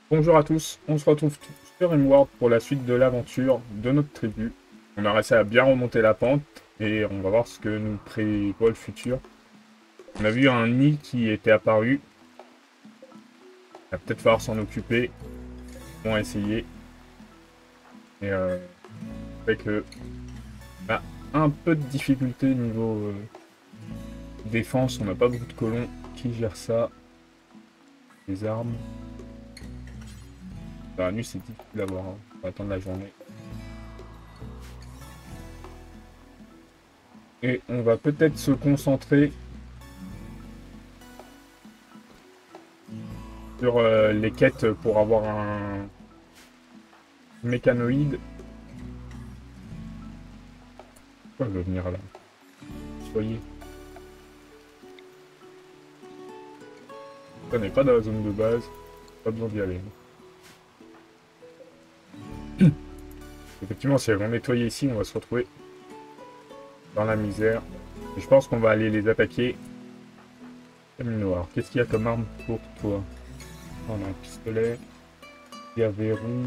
Bonjour à tous, on se retrouve sur Rimworld pour la suite de l'aventure de notre tribu. On a réussi à bien remonter la pente et on va voir ce que nous prévoit le futur. On a vu un nid qui était apparu, il va peut-être falloir s'en occuper, on va essayer. Et fait que on a un peu de difficulté niveau défense, on n'a pas beaucoup de colons qui gèrent ça. Les armes. Dans la nuit c'est difficile d'avoir, hein. On va attendre la journée. Et on va peut-être se concentrer sur les quêtes pour avoir un mécanoïde. Pourquoi je veux venir là? Soyez. On n'est pas dans la zone de base. Pas besoin d'y aller. Effectivement, si elles vont nettoyer ici, on va se retrouver dans la misère. Et je pense qu'on va aller les attaquer. Camino. Alors, qu'est-ce qu'il y a comme arme pour toi? On a un pistolet. Il y a verrou.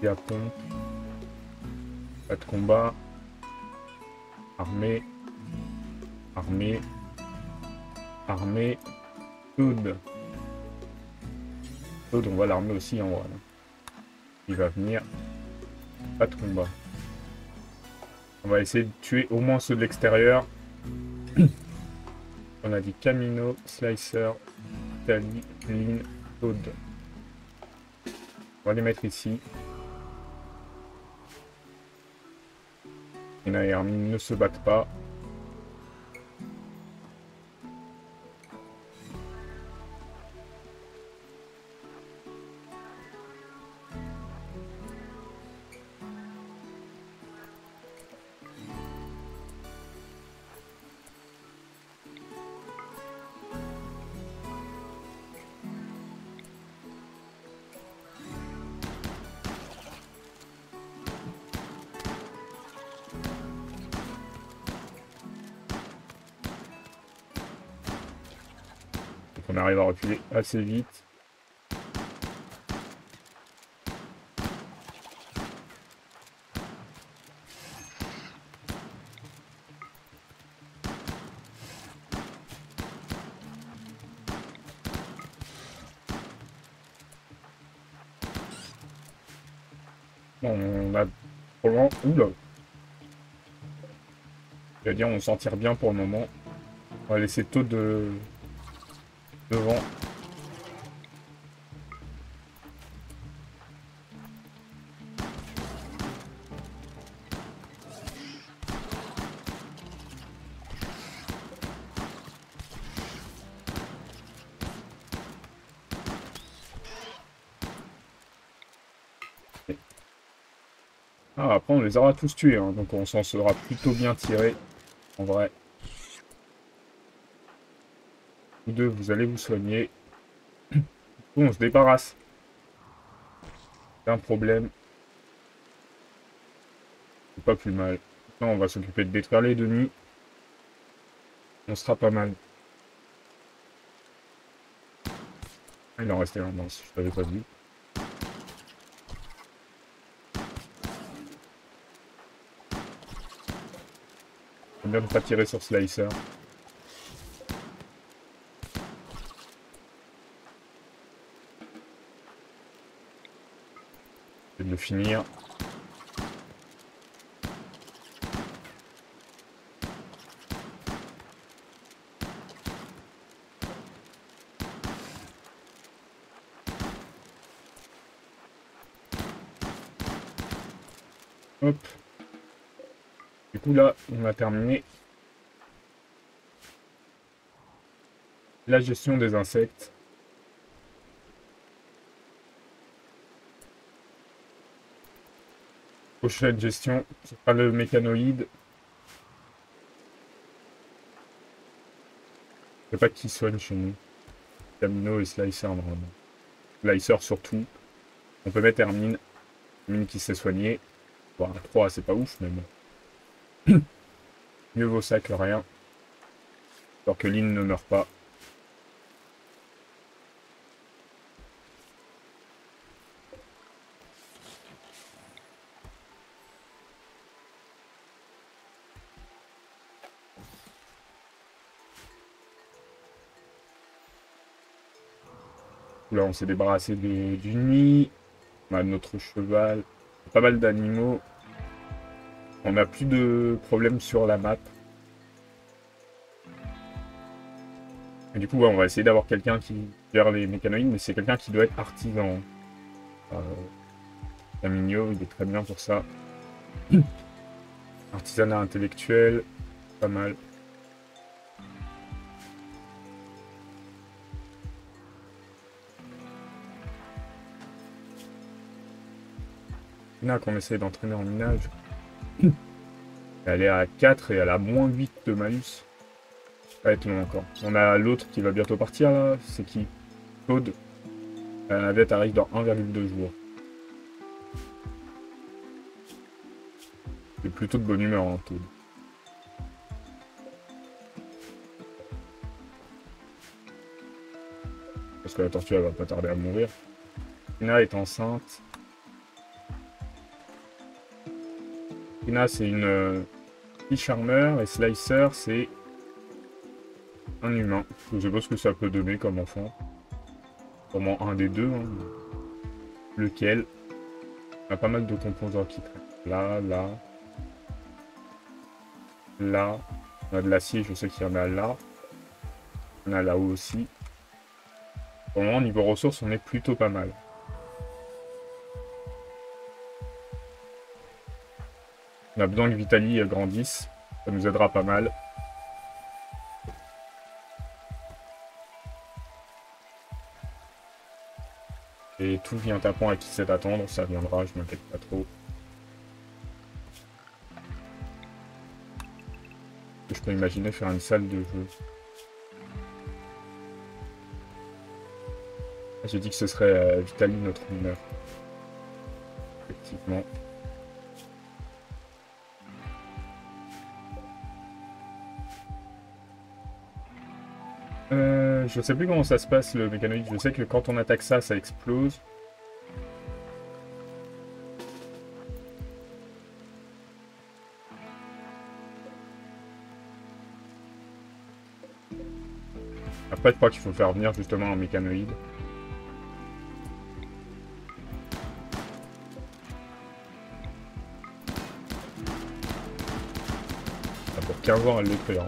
Il y a pompe. Pas de combat. Armée. Armée. Armée. Toad. Toad, on va l'armer aussi en haut. Il va venir. Pas de combat. On va essayer de tuer au moins ceux de l'extérieur. On a dit Camino, Slicer, Tali, Lin, Toad. On va les mettre ici. Ina et Hermine ne se battent pas. Donc on arrive à reculer assez vite. Bon, on a pour le moment... Oula. Je veux dire, on s'en tire bien pour le moment. On va laisser Toad devant. Ah, après, on les aura tous tués, hein, donc on s'en sera plutôt bien tiré, en vrai. Vous deux, vous allez vous soigner. Bon, on se débarrasse. C'est un problème. C'est pas plus mal. Maintenant, on va s'occuper de détruire les demi. On sera pas mal. Ah, il en restait un, mince, je t'avais pas vu. Faut bien ne pas tirer sur Slicer. Je vais de le finir. Hop. Du coup, là, on a terminé la gestion des insectes. Prochaine gestion, ce sera le mécanoïde. Je sais pas qui soigne chez nous. Camino et Slicer, normalement. Slicer surtout. On peut mettre Hermine. Hermine qui s'est soignée. Bon, 3, c'est pas ouf, mais bon. Mieux vaut ça que rien. Alors que Lynn ne meurt pas. Là, on s'est débarrassé du nid. On a notre cheval. Pas mal d'animaux. On n'a plus de problèmes sur la map. Et du coup, ouais, on va essayer d'avoir quelqu'un qui gère les mécanoïdes, mais c'est quelqu'un qui doit être artisan. Camino, il est très bien pour ça. Artisanat intellectuel, pas mal. Là qu'on essaye d'entraîner en minage. Elle est à 4 et elle a moins 8 de malus. Ça va être long encore. On a l'autre qui va bientôt partir là. C'est qui? Claude. La navette arrive dans 1,2 jours. C'est plutôt de bonne humeur, hein, Claude. Parce que la tortue elle va pas tarder à mourir. Tina est enceinte. Tina c'est une Charmer et Slicer c'est un humain. Je sais pas ce que ça peut donner comme enfant. Sûrement un des deux. Hein. Lequel? On a pas mal de composants qui traînent. Là, là. Là. On a de l'acier, je sais qu'il y en a là. On a là-haut aussi. Pour le moment, niveau ressources, on est plutôt pas mal. On a besoin que Vitali grandisse. Ça nous aidera pas mal. Et tout vient à point à qui sait attendre. Ça viendra, je m'inquiète pas trop. Je peux imaginer faire une salle de jeu. J'ai dit que ce serait Vitali notre mineur. Effectivement. Je sais plus comment ça se passe le mécanoïde. Je sais que quand on attaque ça, ça explose. Après, je crois qu'il faut faire venir justement un mécanoïde. Ah, pour 15 ans, elle l'est fait. Hein.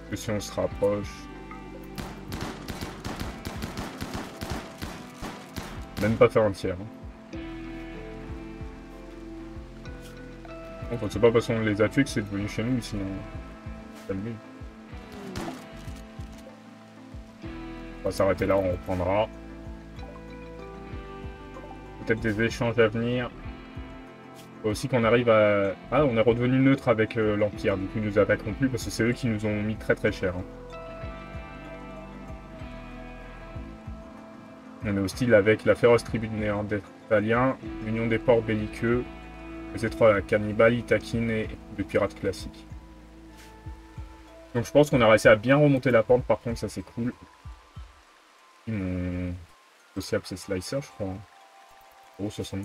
Que si on se rapproche... Même pas faire un tiers. Hein. Bon, c'est pas parce qu'on les a tués que c'est devenu chez nous, sinon... Calmez. On va s'arrêter là, on reprendra. Peut-être des échanges à venir. Faut aussi qu'on arrive à... Ah, on est redevenu neutre avec l'Empire, du coup ils nous attaqueront plus parce que c'est eux qui nous ont mis très très cher. Hein. On est hostile avec la féroce tribu de Néandertaliens, l'Union des ports belliqueux, les étroits cannibales, Itakin et de pirates classiques. Donc je pense qu'on a réussi à bien remonter la pente, par contre ça c'est cool. Mon sociable c'est Slicer je crois. Hein. 0,72.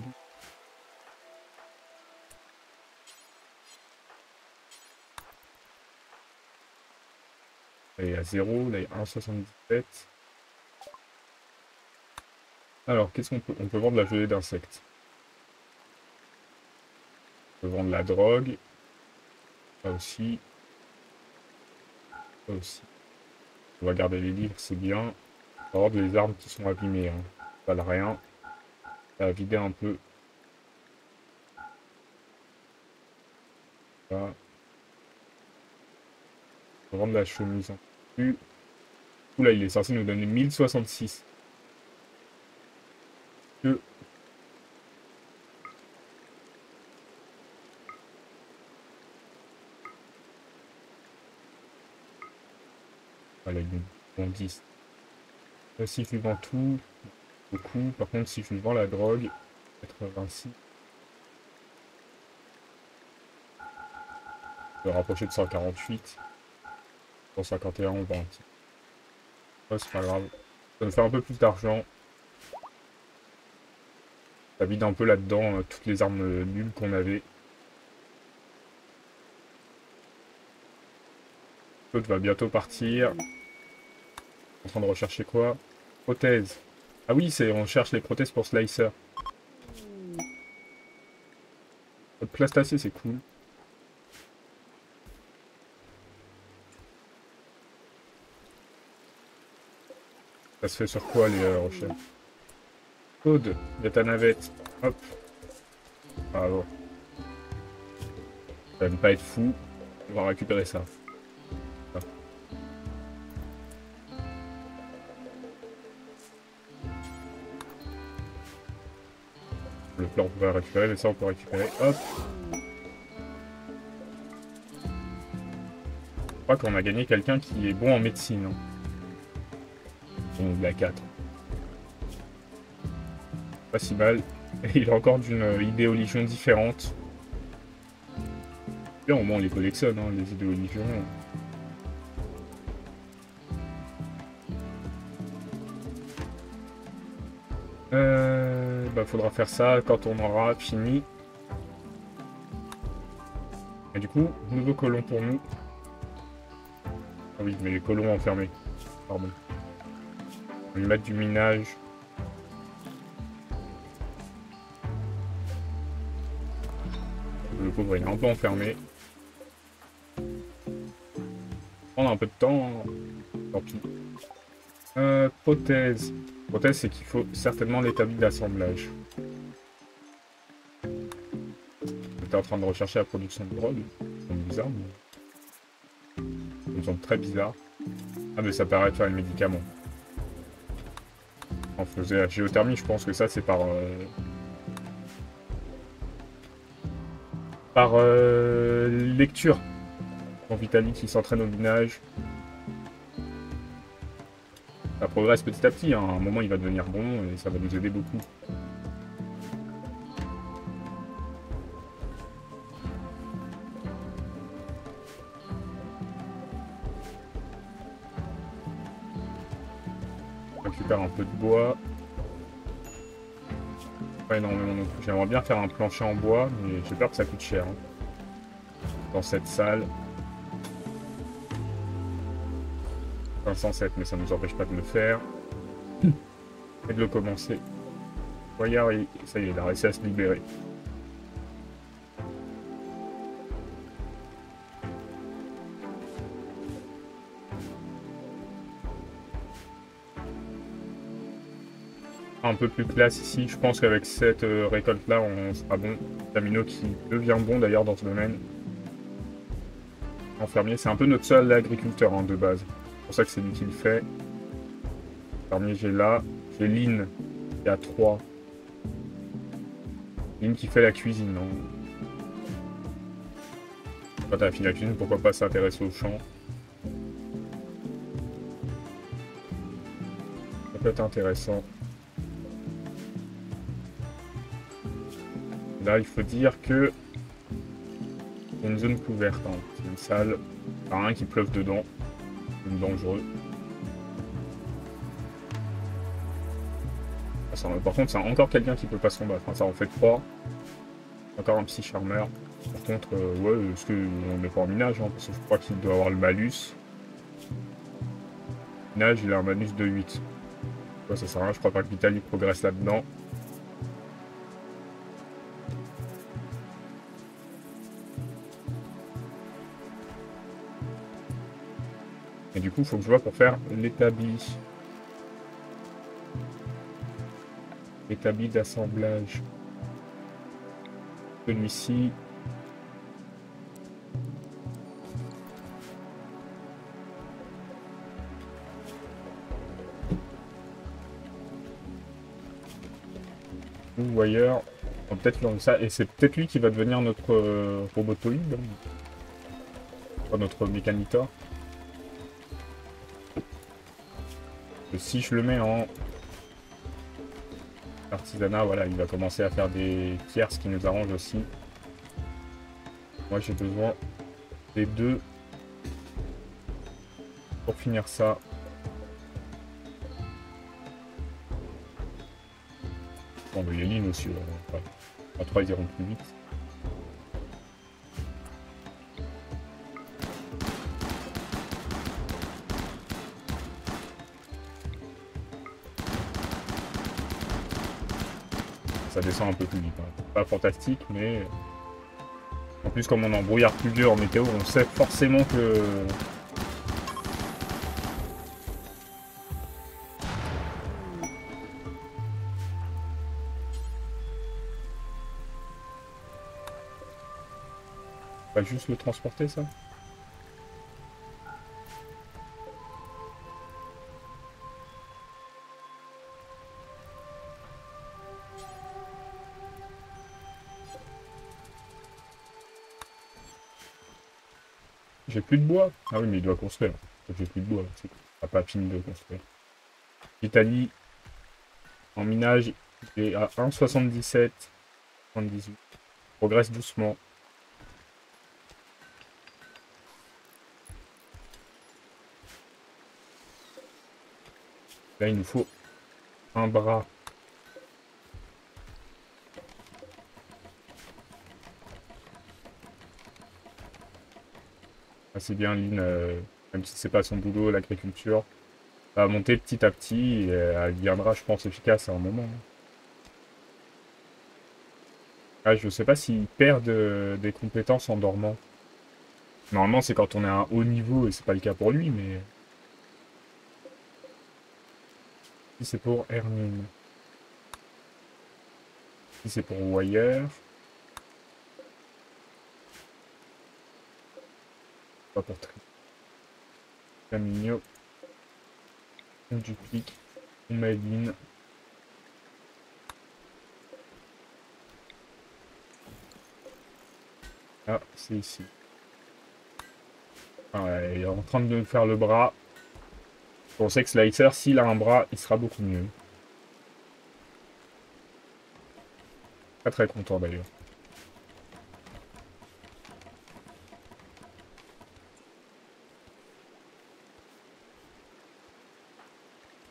Là il est à 0, là il est à 1,77. Alors, qu'est-ce qu'on peut... On peut vendre la gelée d'insectes. On peut vendre la drogue. Ça aussi. Ça aussi. On va garder les livres, c'est bien. On va avoir des armes qui sont abîmées. Hein. Ça valent rien. Ça va vider un peu. Là. On peut vendre la chemise en plus. Oula, il est censé nous donner 1066. Que... Voilà, il est bon 10. Si je lui vends tout, beaucoup. Par contre, si je lui vends la drogue, 86. Je vais rapprocher de 148. 151, on va un petit. Ouais, c'est pas grave. Ça nous fait un peu plus d'argent. Ça vide un peu là-dedans toutes les armes nulles qu'on avait. L'autre va bientôt partir. En train de rechercher quoi? Prothèse. Ah oui, on cherche les prothèses pour Slicer. Votre plastacé, c'est cool. Ça se fait sur quoi les recherches? Claude, il y a ta navette. Hop. Bravo. Ça va ne pas être fou. On va récupérer ça. Ah. Le plan on peut récupérer, mais ça on peut récupérer. Hop. Je crois qu'on a gagné quelqu'un qui est bon en médecine. Hein. Donc la 4. Pas si mal. Et il est encore d'une idéologie différente. Bien, au moins on les collectionne, hein, les idéologies. Faudra faire ça quand on aura fini. Et du coup, nouveau colon pour nous. Ah oui, mais les colons enfermés. Pardon. On va lui mettre du minage. Le pauvre, il est un peu enfermé. Prendre un peu de temps. Hein. Tant pis. Prothèse. Prothèse, c'est qu'il faut certainement l'établi d'assemblage. J'étais en train de rechercher la production de drogue. C'est bizarre, mais... ça me semble très bizarre. Ah, mais ça paraît de faire le médicament. On faisait la géothermie, je pense que ça, c'est par lecture. Quand Vitali qui s'entraîne au minage. Ça progresse petit à petit, hein. À un moment il va devenir bon et ça va nous aider beaucoup. On récupère un peu de bois. Pas énormément non plus. J'aimerais bien faire un plancher en bois, mais j'ai peur que ça coûte cher. Hein. Dans cette salle. 507, mais ça ne nous empêche pas de le faire. Et de le commencer. Regarde, ça y est, il a réussi à se libérer. Un peu plus classe ici. Je pense qu'avec cette récolte-là, on sera bon. Tamino qui devient bon d'ailleurs dans ce domaine. En fermier, c'est un peu notre seul agriculteur hein, de base. C'est pour ça que c'est lui qui le fait. Fermier, j'ai là. J'ai Lynn qui a 3. Lynn qui fait la cuisine. Hein. Quand t'as fini la cuisine, pourquoi pas s'intéresser au champ? Ça peut être intéressant. Là, il faut dire que c'est une zone couverte. Hein. C'est une salle. Il n'y a rien qui pleuve dedans. C'est dangereux. Par contre, c'est encore quelqu'un qui peut pas se combattre. Enfin, ça en fait 3. Encore un psy charmeur. Par contre, ouais, est-ce qu'on est pas en minage hein, parce que je crois qu'il doit avoir le malus. Minage, il a un malus de 8. Ouais, ça sert à rien, je crois pas que Vitali progresse là-dedans. Et du coup, il faut que je vois pour faire l'établi. Établi d'assemblage. Celui-ci. Ou ailleurs. Peut-être dans ça. Et c'est peut-être lui qui va devenir notre robotoïde. Enfin, notre mécanitor. Et si je le mets en artisanat, voilà, il va commencer à faire des pierres, ce qui nous arrange aussi. Moi, j'ai besoin des 2 pour finir ça. Bon, mais il y a Lynn aussi. À 3, ils iront plus vite. « ça descend un peu plus vite. Hein. Pas fantastique, mais... En plus, comme on a un brouillard pluvieux en météo, on sait forcément que... Pas juste le transporter, ça? J'ai plus de bois. Ah oui, mais il doit construire. J'ai plus de bois. C'est pas fini de construire. Italie, en minage, il est à 1,77. 78. Progresse doucement. Là, il nous faut un bras. Ah, c'est bien, Lynn, même si c'est pas son boulot, l'agriculture, ça va monter petit à petit et elle viendra, je pense, efficace à un moment. Hein. Ah, je sais pas s'il perd des compétences en dormant. Normalement, c'est quand on est à un haut niveau et c'est pas le cas pour lui, mais... Si c'est pour Hermine. Si c'est pour Wire. Pas pour Tri. Camino. On duplique. On Maline. Ah, c'est ici. Ah ouais, il est en train de faire le bras. On sait que Slicer, s'il a un bras, il sera beaucoup mieux. Pas très content d'ailleurs.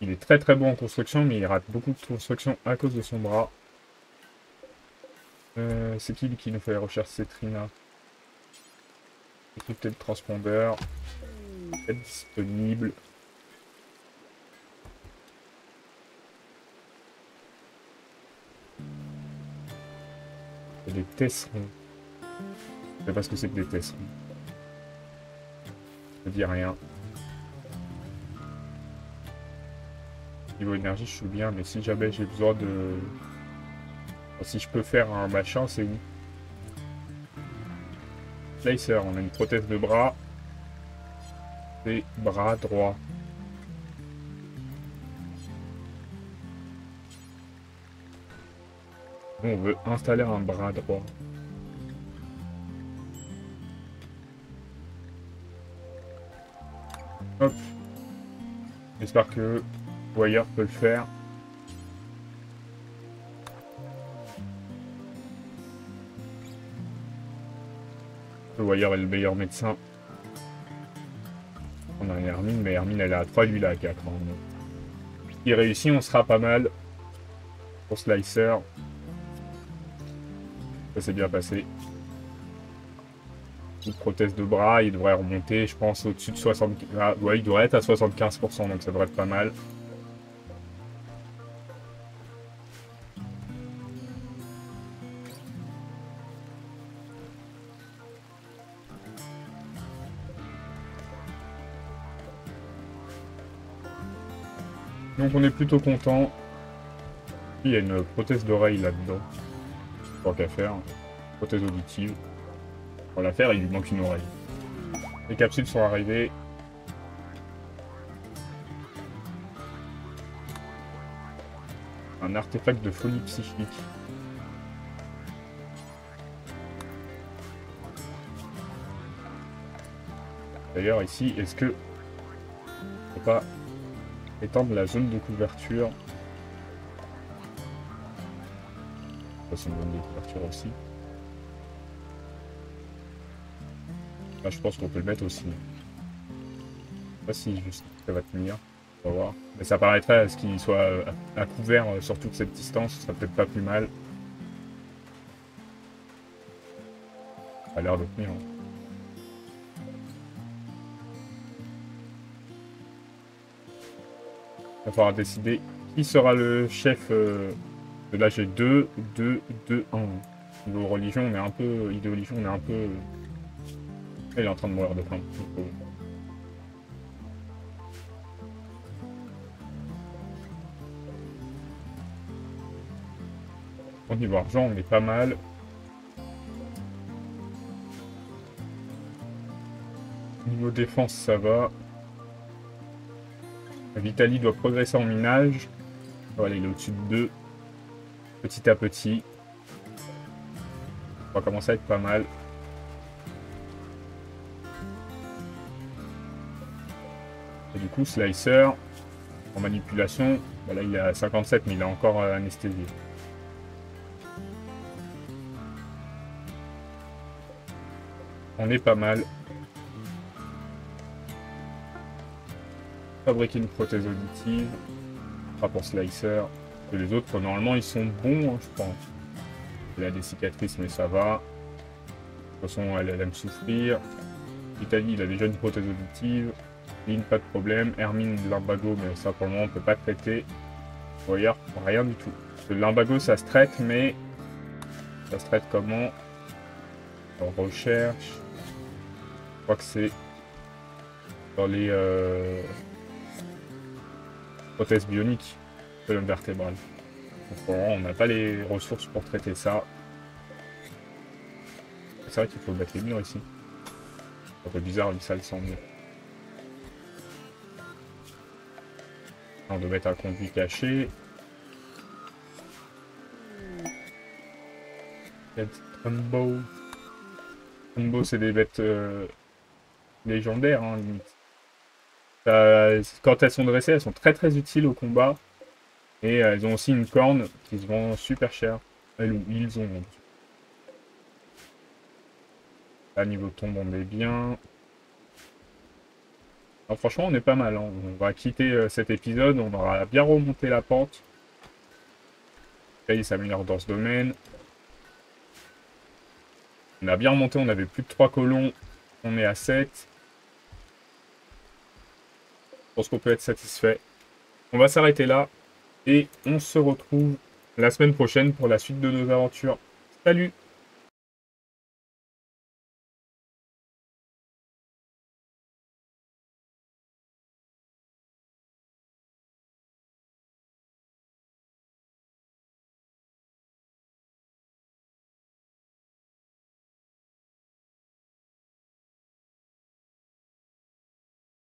Il est très très bon en construction, mais il rate beaucoup de construction à cause de son bras. C'est qui nous fait les recherches? C'est Trina. Équipé de transpondeur. Être disponible. Il y a des tesserons. Je sais pas ce que c'est que des tesserons. Je dis rien. Niveau énergie, je suis bien, mais si jamais j'ai besoin de... Si je peux faire un machin, c'est où? Slicer, on a une prothèse de bras. Et bras droit. Nous, on veut installer un bras droit. Hop. J'espère que Wire peut le faire. Le Wire est le meilleur médecin. On a une Hermine, mais Hermine elle est à 3, lui il est à 4. Hein. Il réussit, on sera pas mal. Pour Slicer. Ça s'est bien passé. Une prothèse de bras, il devrait remonter, je pense, au-dessus de 75%. Ah, ouais, il devrait être à 75%, donc ça devrait être pas mal. Donc on est plutôt content. Il y a une prothèse d'oreille là-dedans. Tant qu'à faire. Prothèse auditive. Pour la faire, il lui manque une oreille. Les capsules sont arrivées. Un artefact de folie psychique. D'ailleurs, ici, est-ce que... on peut pas étendre la zone de couverture? C'est une zone de couverture aussi. Là, je pense qu'on peut le mettre aussi. Je sais pas si juste ça va tenir. On va voir. Mais ça paraîtrait à ce qu'il soit à couvert sur toute cette distance. Ce serait peut-être pas plus mal. Ça a l'air de tenir. Hein. Il va falloir décider qui sera le chef Et là, j'ai 2, 2, 2, 1. Niveau religion, on est un peu... Idéologie, on est un peu... Il est en train de mourir de faim. Au niveau argent, on est pas mal. Niveau défense, ça va. Vitaly doit progresser en minage. Voilà, il est au-dessus de 2. Petit à petit. On va commencer à être pas mal. Et du coup, Slicer, en manipulation, bah là il est à 57, mais il est encore anesthésié. On est pas mal. Fabriquer une prothèse auditive. Pas pour Slicer. Et les autres, normalement, ils sont bons, hein, je pense. Il a des cicatrices, mais ça va. De toute façon, elle aime souffrir. Italie, il a déjà une prothèse auditive. Lynn, pas de problème. Hermine, de l'imbago, mais ça, pour le moment, on peut pas traiter. Voyez, rien du tout. L'imbago, ça se traite, mais... Ça se traite comment? On recherche. Je crois que c'est... Dans les... prothèses bioniques. Colonne vertébrale. Donc, pour le moment, on n'a pas les ressources pour traiter ça. C'est vrai qu'il faut battre les murs ici. C'est un peu bizarre, lui, ça le sent mieux. On doit mettre un conduit caché. Trumbo. Trumbo, c'est des bêtes légendaires, hein, limite. Quand elles sont dressées, elles sont très utiles au combat. Et elles ont aussi une corne qui se vend super cher. Elles ou ils ont. À niveau tombe, on est bien. Alors, franchement, on est pas mal. Hein. On va quitter cet épisode. On aura bien remonté la pente. Là, il s'améliore dans ce domaine. On a bien remonté. On avait plus de 3 colons. On est à 7. Je pense qu'on peut être satisfait. On va s'arrêter là. Et on se retrouve la semaine prochaine pour la suite de nos aventures. Salut!